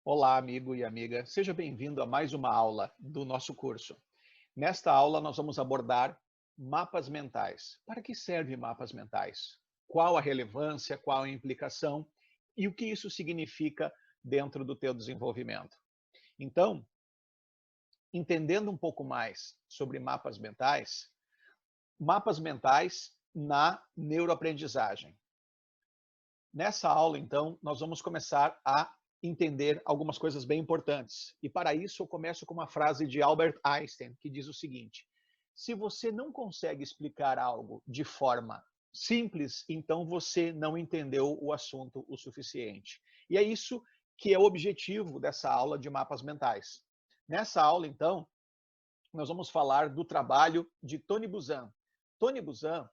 Olá, amigo e amiga. Seja bem-vindo a mais uma aula do nosso curso. Nesta aula, nós vamos abordar mapas mentais. Para que servem mapas mentais? Qual a relevância, qual a implicação e o que isso significa dentro do teu desenvolvimento? Então, entendendo um pouco mais sobre mapas mentais na neuroaprendizagem. Nessa aula, então, nós vamos começar a entender algumas coisas bem importantes. E para isso, eu começo com uma frase de Albert Einstein, que diz o seguinte: se você não consegue explicar algo de forma simples, então você não entendeu o assunto o suficiente. E é isso que é o objetivo dessa aula de mapas mentais. Nessa aula, então, nós vamos falar do trabalho de Tony Buzan. Tony Buzan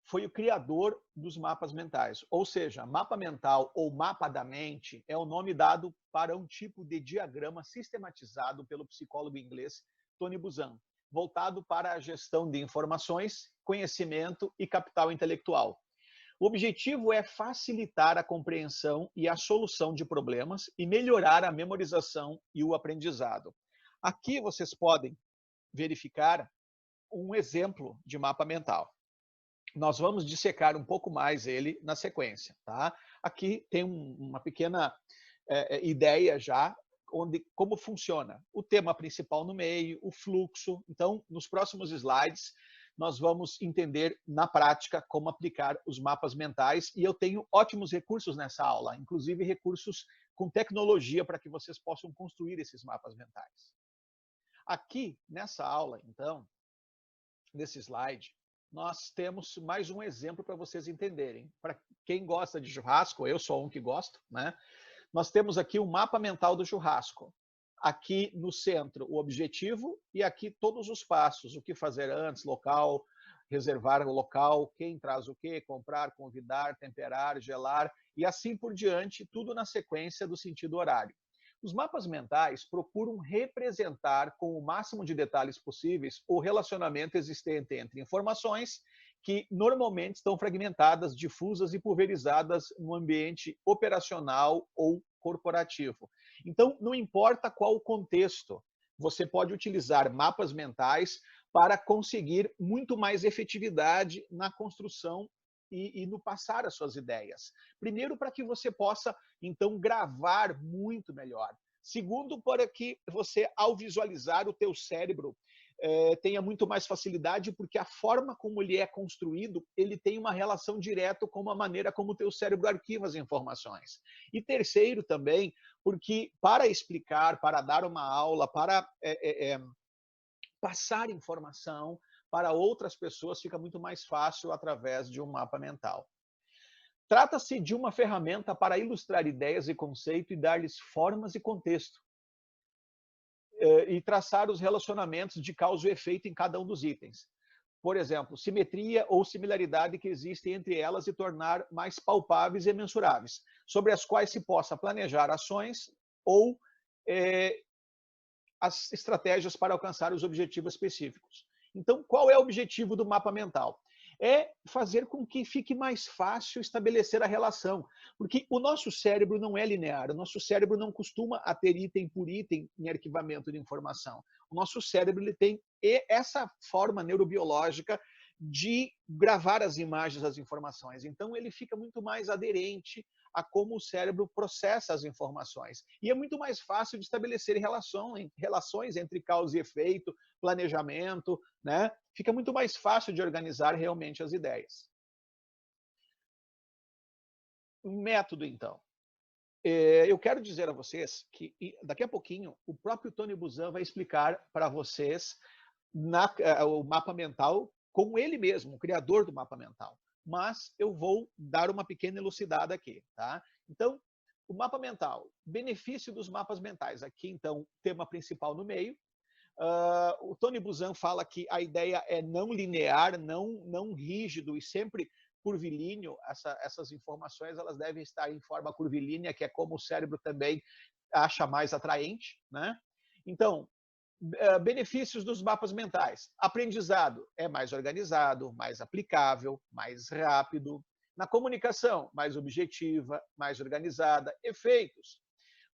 foi o criador dos mapas mentais. Ou seja, mapa mental ou mapa da mente é o nome dado para um tipo de diagrama sistematizado pelo psicólogo inglês Tony Buzan, voltado para a gestão de informações, conhecimento e capital intelectual. O objetivo é facilitar a compreensão e a solução de problemas e melhorar a memorização e o aprendizado. Aqui vocês podem verificar um exemplo de mapa mental. Nós vamos dissecar um pouco mais ele na sequência, tá? Aqui tem uma pequena ideia já como funciona o tema principal no meio, o fluxo. Então, nos próximos slides, nós vamos entender na prática como aplicar os mapas mentais e eu tenho ótimos recursos nessa aula, inclusive recursos com tecnologia para que vocês possam construir esses mapas mentais. Aqui, nessa aula, então, nesse slide, nós temos mais um exemplo para vocês entenderem. Para quem gosta de churrasco, eu sou um que gosto, né? Nós temos aqui o mapa mental do churrasco. Aqui no centro, o objetivo e aqui todos os passos, o que fazer antes, local, reservar o local, quem traz o quê, comprar, convidar, temperar, gelar e assim por diante, tudo na sequência do sentido horário. Os mapas mentais procuram representar com o máximo de detalhes possíveis o relacionamento existente entre informações que normalmente estão fragmentadas, difusas e pulverizadas no ambiente operacional ou corporativo. Então, não importa qual o contexto, você pode utilizar mapas mentais para conseguir muito mais efetividade na construção e no passar as suas ideias. Primeiro, para que você possa, então, gravar muito melhor. Segundo, para que você, ao visualizar o teu cérebro, tenha muito mais facilidade, porque a forma como ele é construído, ele tem uma relação direta com a maneira como o teu cérebro arquiva as informações. E terceiro também, porque para explicar, para dar uma aula, para passar informação para outras pessoas, fica muito mais fácil através de um mapa mental. Trata-se de uma ferramenta para ilustrar ideias e conceitos e dar-lhes formas e contexto, e traçar os relacionamentos de causa e efeito em cada um dos itens. Por exemplo, simetria ou similaridade que existem entre elas e tornar mais palpáveis e mensuráveis, sobre as quais se possa planejar ações ou as estratégias para alcançar os objetivos específicos. Então, qual é o objetivo do mapa mental? É fazer com que fique mais fácil estabelecer a relação, porque o nosso cérebro não é linear, o nosso cérebro não costuma a ter item por item em arquivamento de informação. O nosso cérebro ele tem essa forma neurobiológica de gravar as imagens, as informações. Então, ele fica muito mais aderente a como o cérebro processa as informações. E é muito mais fácil de estabelecer relações entre causa e efeito, planejamento, né? Fica muito mais fácil de organizar realmente as ideias. Um método, então. Eu quero dizer a vocês que daqui a pouquinho o próprio Tony Buzan vai explicar para vocês o mapa mental com ele mesmo, o criador do mapa mental. Mas eu vou dar uma pequena elucidada aqui, tá? Então, o mapa mental, benefício dos mapas mentais. Aqui, então, tema principal no meio. O Tony Buzan fala que a ideia é não linear, não rígido e sempre curvilíneo. Essas informações elas devem estar em forma curvilínea, que é como o cérebro também acha mais atraente, né? Então, benefícios dos mapas mentais. Aprendizado é mais organizado, mais aplicável, mais rápido. Na comunicação, mais objetiva, mais organizada. Efeitos.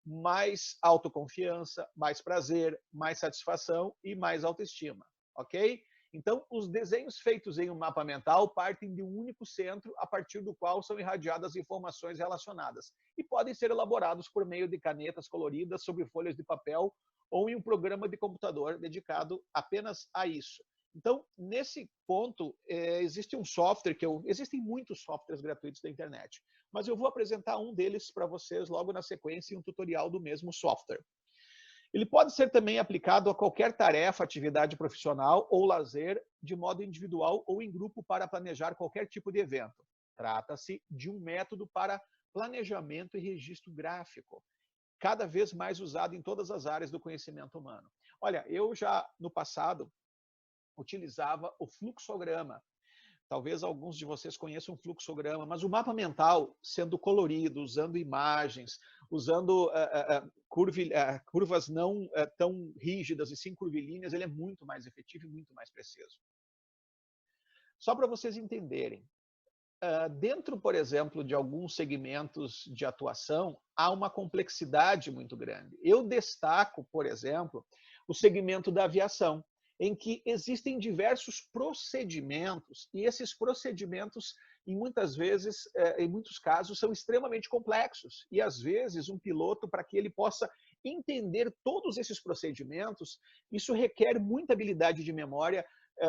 mais autoconfiança, mais prazer, mais satisfação e mais autoestima, ok? Então, os desenhos feitos em um mapa mental partem de um único centro, a partir do qual são irradiadas informações relacionadas e podem ser elaborados por meio de canetas coloridas sobre folhas de papel ou em um programa de computador dedicado apenas a isso. Então, nesse ponto, existe um software existem muitos softwares gratuitos da internet, mas eu vou apresentar um deles para vocês logo na sequência em um tutorial do mesmo software. Ele pode ser também aplicado a qualquer tarefa, atividade profissional ou lazer, de modo individual ou em grupo para planejar qualquer tipo de evento. Trata-se de um método para planejamento e registro gráfico, cada vez mais usado em todas as áreas do conhecimento humano. Olha, eu já no passado utilizava o fluxograma. Talvez alguns de vocês conheçam o fluxograma, mas o mapa mental, sendo colorido, usando imagens, usando curvas não tão rígidas e sim curvilíneas, ele é muito mais efetivo e muito mais preciso. Só para vocês entenderem, dentro, por exemplo, de alguns segmentos de atuação, há uma complexidade muito grande. Eu destaco, por exemplo, o segmento da aviação, em que existem diversos procedimentos, e esses procedimentos, em muitos casos, são extremamente complexos. E, às vezes, um piloto, para que ele possa entender todos esses procedimentos, isso requer muita habilidade de memória,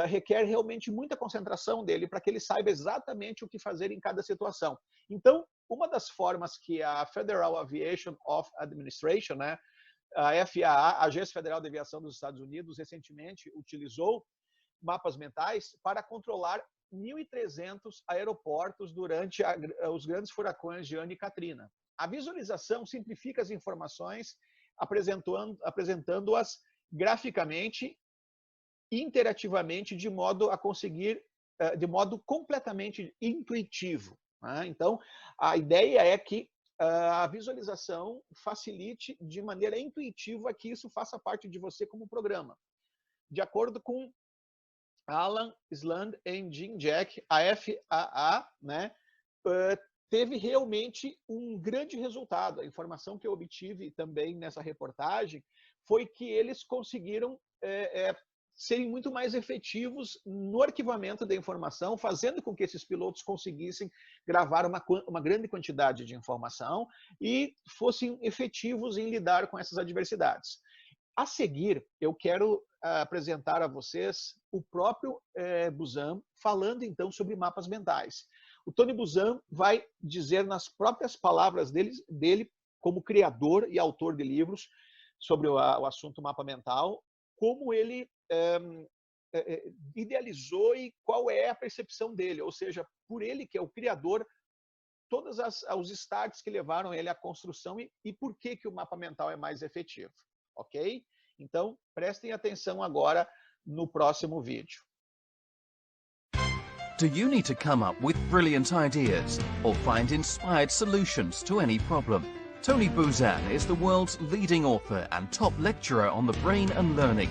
requer realmente muita concentração dele, para que ele saiba exatamente o que fazer em cada situação. Então, uma das formas que a Federal Aviation Administration, né, a FAA, a Agência Federal de Aviação dos Estados Unidos, recentemente utilizou mapas mentais para controlar 1.300 aeroportos durante os grandes furacões Gianni e Katrina. A visualização simplifica as informações, apresentando-as graficamente, interativamente, de modo a conseguir, de modo completamente intuitivo. Então, a ideia é que a visualização facilite de maneira intuitiva que isso faça parte de você como programa. De acordo com Alan Sland e Jim Jack, a FAA, né, teve realmente um grande resultado. A informação que eu obtive também nessa reportagem foi que eles conseguiram serem muito mais efetivos no arquivamento da informação, fazendo com que esses pilotos conseguissem gravar uma grande quantidade de informação e fossem efetivos em lidar com essas adversidades. A seguir, eu quero apresentar a vocês o próprio Buzan, falando então sobre mapas mentais. O Tony Buzan vai dizer nas próprias palavras dele como criador e autor de livros sobre o assunto mapa mental, como ele idealizou e qual é a percepção dele, ou seja, por ele que é o criador, todos os starts que levaram ele à construção e por que o mapa mental é mais efetivo, ok? Então, prestem atenção agora no próximo vídeo. Do you need to come up with brilliant ideas or find inspired solutions to any problem? Tony Buzan is the world's leading author and top lecturer on the brain and learning.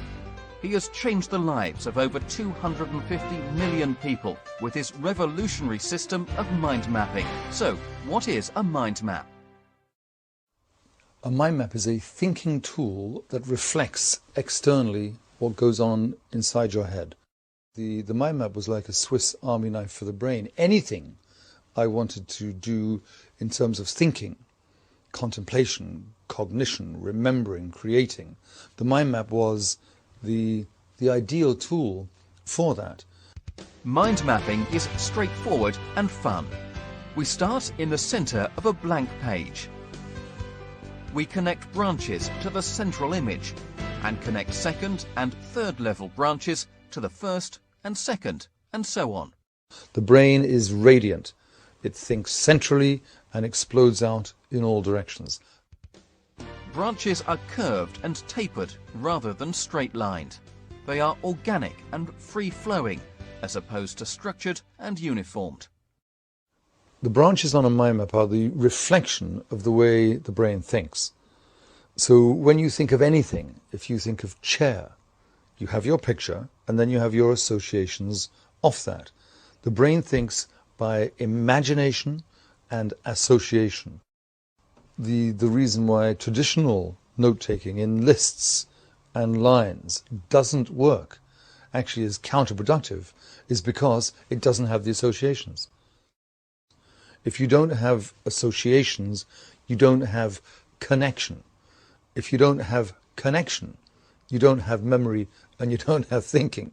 He has changed the lives of over 250 million people with his revolutionary system of mind mapping. So, what is a mind map? A mind map is a thinking tool that reflects externally what goes on inside your head. The mind map was like a Swiss army knife for the brain. Anything I wanted to do in terms of thinking, contemplation, cognition, remembering, creating, the mind map was the ideal tool for that. Mind mapping is straightforward and fun. We start in the center of a blank page. We connect branches to the central image and connect second and third level branches to the first and second, and so on. The brain is radiant. It thinks centrally and explodes out in all directions. Branches are curved and tapered rather than straight-lined. They are organic and free-flowing, as opposed to structured and uniformed. The branches on a mind map are the reflection of the way the brain thinks. So when you think of anything, if you think of chair, you have your picture and then you have your associations of that. The brain thinks by imagination and association. the reason why traditional note-taking in lists and lines doesn't work, actually is counterproductive, is because it doesn't have the associations. If you don't have associations, you don't have connection. If you don't have connection, you don't have memory and you don't have thinking.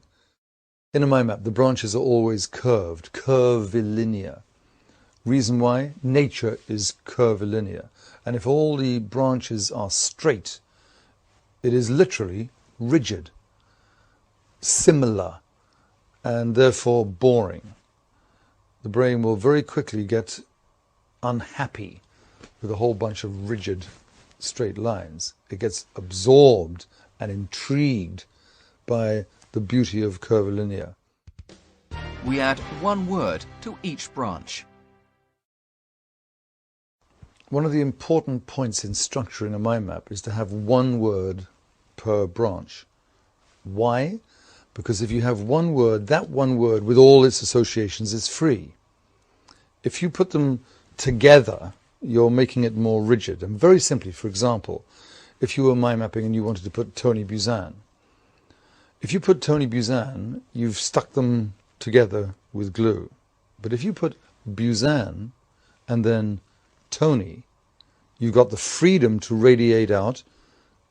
In a mind map, the branches are always curved, curvilinear. Reason why? Nature is curvilinear. And if all the branches are straight, it is literally rigid, similar, and therefore boring. The brain will very quickly get unhappy with a whole bunch of rigid, straight lines. It gets absorbed and intrigued by the beauty of curvilinear. We add one word to each branch. One of the important points in structuring a mind map is to have one word per branch. Why? Because if you have one word, that one word with all its associations is free. If you put them together, you're making it more rigid. And very simply, for example, if you were mind mapping and you wanted to put Tony Buzan, if you put Tony Buzan, you've stuck them together with glue. But if you put Buzan and then Tony, you've got the freedom to radiate out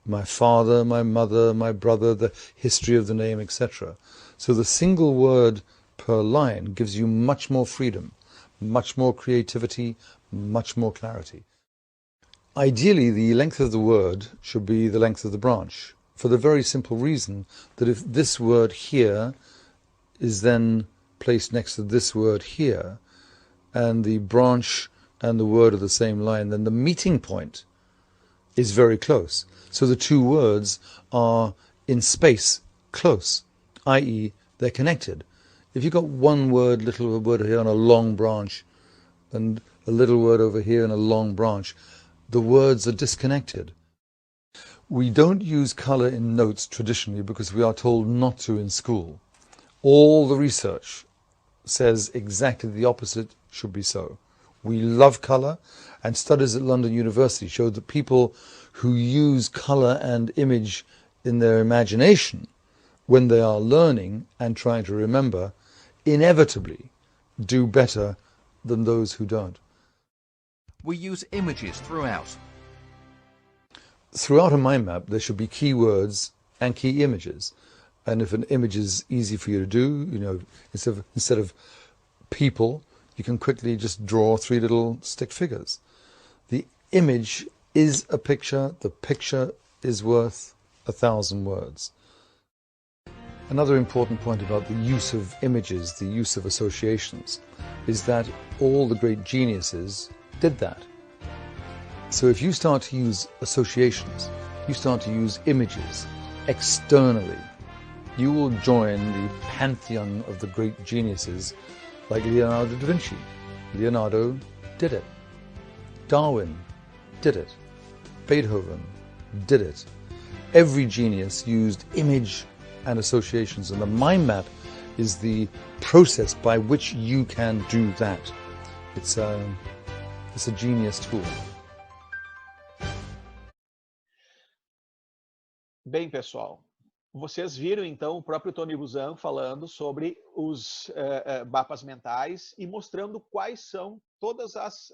my father, my mother, my brother, the history of the name, etc. So the single word per line gives you much more freedom, much more creativity, much more clarity. Ideally, the length of the word should be the length of the branch, for the very simple reason that if this word here is then placed next to this word here, and the branch and the word are the same line, then the meeting point is very close. So the two words are in space close, i.e. they're connected. If you've got one word, little word here on a long branch, and a little word over here in a long branch, the words are disconnected. We don't use color in notes traditionally because we are told not to in school. All the research says exactly the opposite should be so. We love color, and studies at London University showed that people who use color and image in their imagination when they are learning and trying to remember inevitably do better than those who don't. We use images throughout. Throughout a mind map, there should be keywords and key images. And if an image is easy for you to do, instead of people, you can quickly just draw 3 little stick figures. The image is a picture. The picture is worth 1,000 words. Another important point about the use of images, the use of associations, is that all the great geniuses did that. So if you start to use associations, you start to use images externally, you will join the pantheon of the great geniuses like Leonardo da Vinci. Leonardo did it. Darwin did it. Beethoven did it. Every genius used image and associations, and the mind map is the process by which you can do that. It's a genius tool. Bem, pessoal, vocês viram então o próprio Tony Buzan falando sobre os mapas mentais e mostrando quais são todos os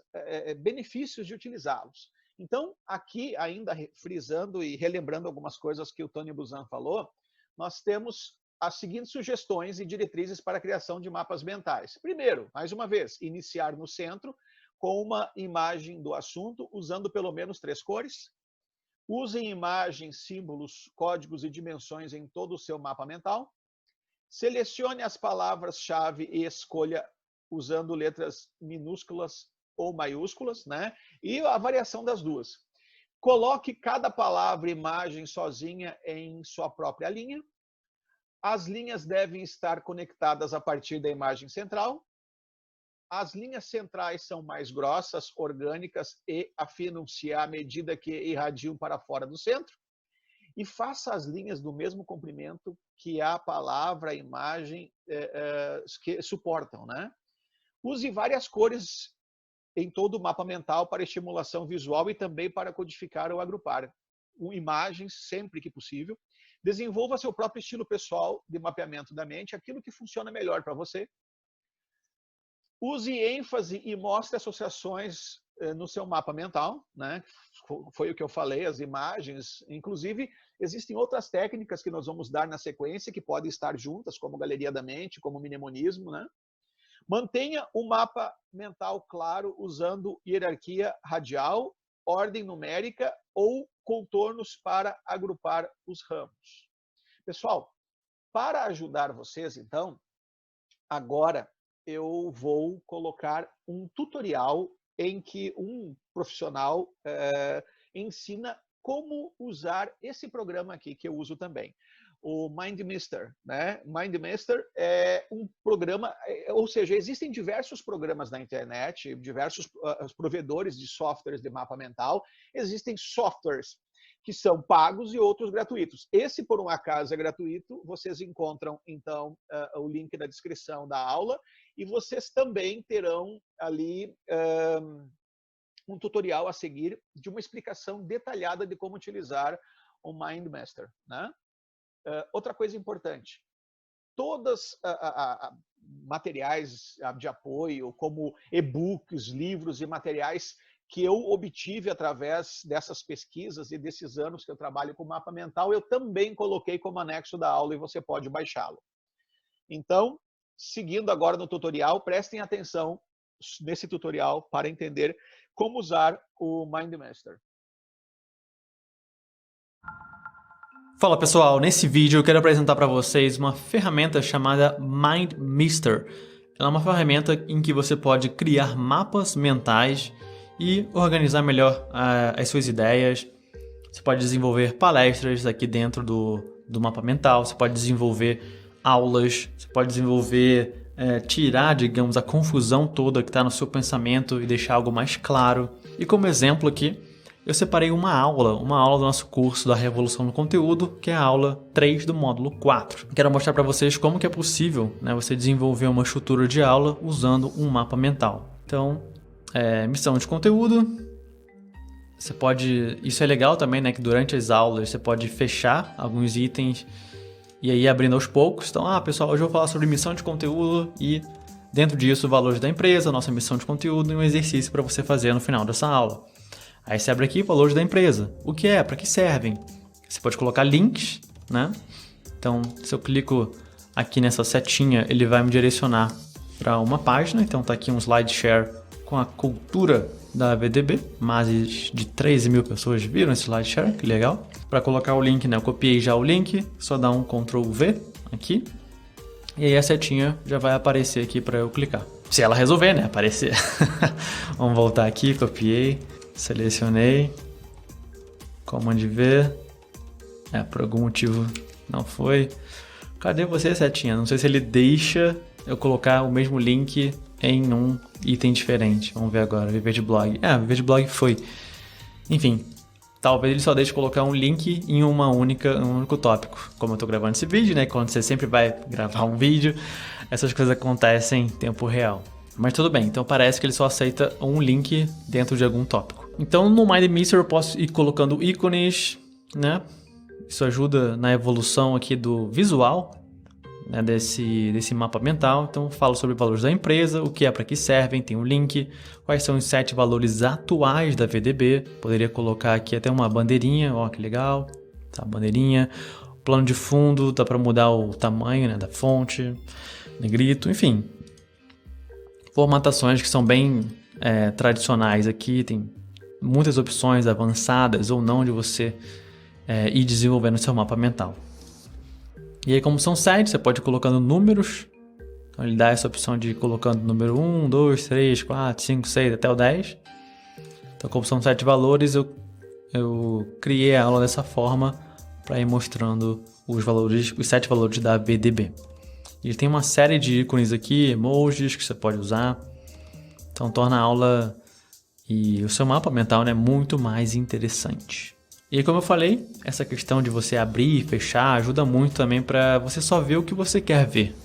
benefícios de utilizá-los. Então, aqui ainda frisando e relembrando algumas coisas que o Tony Buzan falou, nós temos as seguintes sugestões e diretrizes para a criação de mapas mentais. Primeiro, mais uma vez, iniciar no centro com uma imagem do assunto, usando pelo menos 3 cores. Usem imagens, símbolos, códigos e dimensões em todo o seu mapa mental. Selecione as palavras-chave e escolha usando letras minúsculas ou maiúsculas, né? E a variação das duas. Coloque cada palavra e imagem sozinha em sua própria linha. As linhas devem estar conectadas a partir da imagem central. As linhas centrais são mais grossas, orgânicas e afinam-se à medida que irradiam para fora do centro. E faça as linhas do mesmo comprimento que a palavra, a imagem que suportam, né? Use várias cores em todo o mapa mental para estimulação visual e também para codificar ou agrupar imagens sempre que possível. Desenvolva seu próprio estilo pessoal de mapeamento da mente, aquilo que funciona melhor para você. Use ênfase e mostre associações no seu mapa mental, né? Foi o que eu falei, as imagens. Inclusive, existem outras técnicas que nós vamos dar na sequência que podem estar juntas, como galeria da mente, como mnemonismo, né? Mantenha o mapa mental claro usando hierarquia radial, ordem numérica ou contornos para agrupar os ramos. Pessoal, para ajudar vocês, então, agora eu vou colocar um tutorial em que um profissional ensina como usar esse programa aqui, que eu uso também. O MindMeister, né? MindMeister é um programa, ou seja, existem diversos programas na internet, diversos provedores de softwares de mapa mental, existem softwares que são pagos e outros gratuitos. Esse, por um acaso, é gratuito, vocês encontram, então, o link na descrição da aula, e vocês também terão ali um tutorial a seguir de uma explicação detalhada de como utilizar o MindMeister, né? Outra coisa importante, todos materiais de apoio, como e-books, livros e materiais que eu obtive através dessas pesquisas e desses anos que eu trabalho com mapa mental, eu também coloquei como anexo da aula e você pode baixá-lo. Então, seguindo agora no tutorial, prestem atenção nesse tutorial para entender como usar o MindMeister. Fala pessoal, nesse vídeo eu quero apresentar para vocês uma ferramenta chamada MindMeister. Ela é uma ferramenta em que você pode criar mapas mentais e organizar melhor as suas ideias. Você pode desenvolver palestras aqui dentro do mapa mental, você pode desenvolver aulas, você pode desenvolver, tirar, digamos, a confusão toda que está no seu pensamento e deixar algo mais claro. E como exemplo aqui, eu separei uma aula do nosso curso da Revolução do Conteúdo, que é a aula 3 do módulo 4. Quero mostrar para vocês como que é possível, né, você desenvolver uma estrutura de aula usando um mapa mental. Então, missão de conteúdo. Você pode... Isso é legal também, né, que durante as aulas você pode fechar alguns itens e aí abrindo aos poucos. Então, pessoal, hoje eu vou falar sobre missão de conteúdo e dentro disso valores da empresa, nossa missão de conteúdo e um exercício para você fazer no final dessa aula. Aí você abre aqui valores da empresa. O que é? Para que servem? Você pode colocar links, né? Então, se eu clico aqui nessa setinha, ele vai me direcionar para uma página. Então, tá aqui um SlideShare com a cultura da VDB. Mais de 13 mil pessoas viram esse SlideShare, que legal. Para colocar o link, né? Eu copiei já o link, só dá um Ctrl V aqui. E aí a setinha já vai aparecer aqui para eu clicar. Se ela resolver, né? Aparecer. Vamos voltar aqui, copiei. Selecionei, Command V, por algum motivo não foi. Cadê você, setinha? Não sei se ele deixa eu colocar o mesmo link em um item diferente. Vamos ver agora, Viver de Blog. Viver de Blog foi. Enfim, talvez ele só deixe colocar um link em um único tópico. Como eu estou gravando esse vídeo, né? Quando você sempre vai gravar um vídeo, essas coisas acontecem em tempo real. Mas tudo bem, então parece que ele só aceita um link dentro de algum tópico. Então no MindMeister eu posso ir colocando ícones, né? Isso ajuda na evolução aqui do visual, né, desse mapa mental. Então falo sobre valores da empresa, o que é, para que servem, tem um link, quais são os 7 valores atuais da VDB. Poderia colocar aqui até uma bandeirinha, ó que legal, tá, bandeirinha. Plano de fundo, dá para mudar o tamanho, né, da fonte, negrito, enfim. Formatações que são bem tradicionais aqui, tem muitas opções avançadas ou não de você ir desenvolvendo seu mapa mental. E aí, como são 7, você pode ir colocando números. Então ele dá essa opção de ir colocando número 1, 2, 3, 4, 5, 6 até o 10. Então como são 7 valores, eu criei a aula dessa forma para ir mostrando os 7 valores da VDB. Ele tem uma série de ícones aqui, emojis que você pode usar. Então torna a aula e o seu mapa mental, né, muito mais interessante. E como eu falei, essa questão de você abrir e fechar ajuda muito também para você só ver o que você quer ver.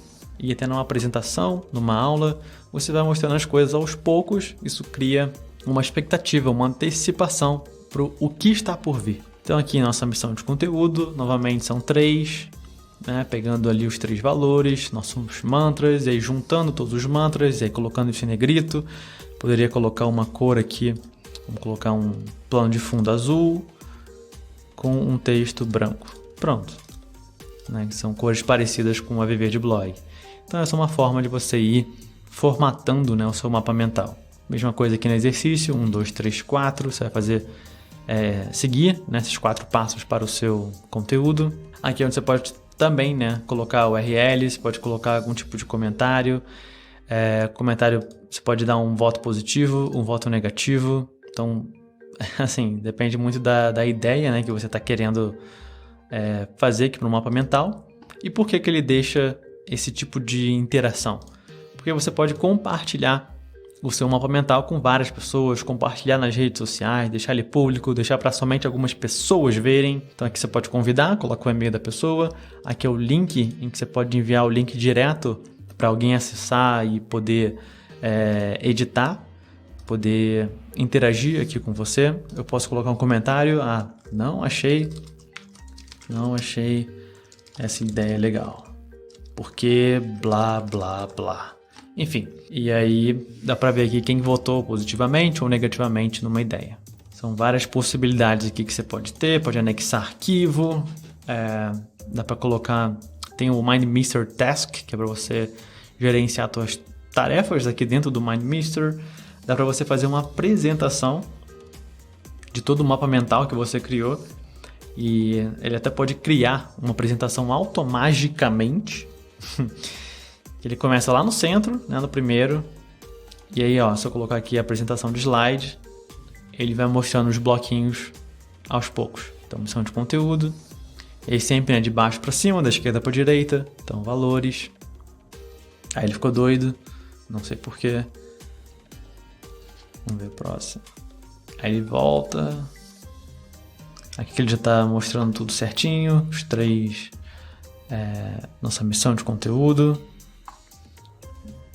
e até numa apresentação, numa aula, você vai mostrando as coisas aos poucos, isso cria uma expectativa, uma antecipação para o que está por vir. Então aqui nossa missão de conteúdo, novamente são 3, né, pegando ali os 3 valores, nossos mantras, e aí juntando todos os mantras, e aí colocando isso em negrito. Poderia colocar uma cor aqui, vamos colocar um plano de fundo azul com um texto branco. Pronto. Né, que são cores parecidas com a Viver de Blog. Então essa é uma forma de você ir formatando, né, o seu mapa mental. Mesma coisa aqui no exercício, 1, 2, 3, 4, você vai fazer, seguir, né, esses 4 passos para o seu conteúdo. Aqui é onde você pode também, né, colocar URLs, pode colocar algum tipo de comentário. Comentário, você pode dar um voto positivo, um voto negativo. Então, assim, depende muito da ideia, né, que você está querendo fazer aqui para o mapa mental. E por que ele deixa esse tipo de interação? Porque você pode compartilhar o seu mapa mental com várias pessoas, compartilhar nas redes sociais, deixar ele público, deixar para somente algumas pessoas verem. Então aqui você pode convidar, coloca o e-mail da pessoa. Aqui é o link em que você pode enviar o link direto para alguém acessar e poder editar, poder interagir aqui com você. Eu posso colocar um comentário, não achei essa ideia legal, porque blá blá blá. Enfim, e aí dá para ver aqui quem votou positivamente ou negativamente numa ideia. São várias possibilidades aqui que você pode ter, pode anexar arquivo, dá para colocar, tem o MindMeister Task, que é para você gerenciar suas tarefas aqui dentro do MindMeister. Dá para você fazer uma apresentação de todo o mapa mental que você criou, e ele até pode criar uma apresentação automaticamente. Ele começa lá no centro, né, no primeiro, e aí, ó, se eu colocar aqui a apresentação de slide, ele vai mostrando os bloquinhos aos poucos. Então, missão de conteúdo, e aí sempre, né, de baixo para cima, da esquerda para direita, então valores. Aí ele ficou doido, não sei porquê. Vamos ver o próximo. Aí ele volta. Aqui ele já está mostrando tudo certinho, os 3, nossa missão de conteúdo,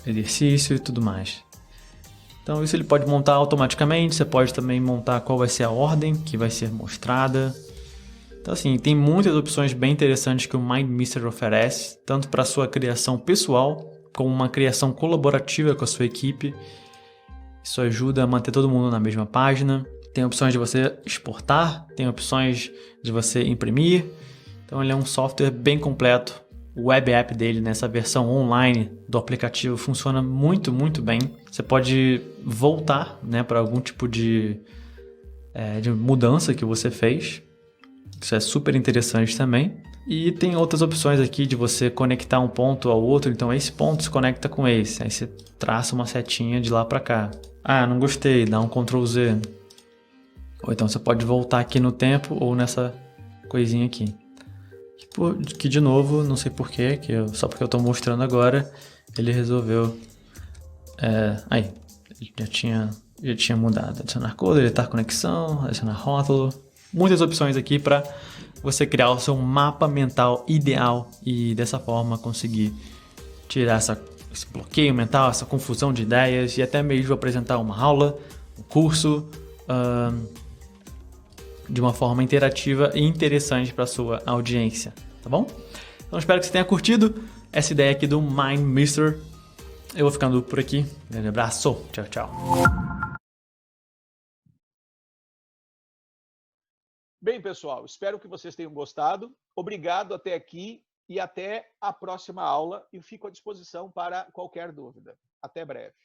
exercício e tudo mais. Então isso ele pode montar automaticamente, você pode também montar qual vai ser a ordem que vai ser mostrada. Então assim, tem muitas opções bem interessantes que o MindMeister oferece, tanto para a sua criação pessoal, como uma criação colaborativa com a sua equipe. Isso ajuda a manter todo mundo na mesma página. Tem opções de você exportar, tem opções de você imprimir. Então ele é um software bem completo. O web app dele, nessa versão online do aplicativo, funciona muito, muito bem. Você pode voltar, né, para algum tipo de mudança que você fez. Isso é super interessante também. E tem outras opções aqui de você conectar um ponto ao outro. Então esse ponto se conecta com esse. Aí você traça uma setinha de lá para cá. Não gostei, dá um Ctrl Z. Ou então você pode voltar aqui no tempo ou nessa coisinha aqui. Que de novo, não sei porquê, só porque eu estou mostrando agora, ele resolveu... Aí, já tinha mudado. Adicionar cor, deletar conexão, adicionar rótulo. Muitas opções aqui para você criar o seu mapa mental ideal e dessa forma conseguir tirar esse bloqueio mental, essa confusão de ideias e até mesmo apresentar uma aula, um curso... de uma forma interativa e interessante para a sua audiência, tá bom? Então espero que você tenha curtido essa ideia aqui do MindMeister. Eu vou ficando por aqui. Um abraço. Tchau, tchau. Bem, pessoal, espero que vocês tenham gostado. Obrigado até aqui e até a próxima aula. E fico à disposição para qualquer dúvida. Até breve.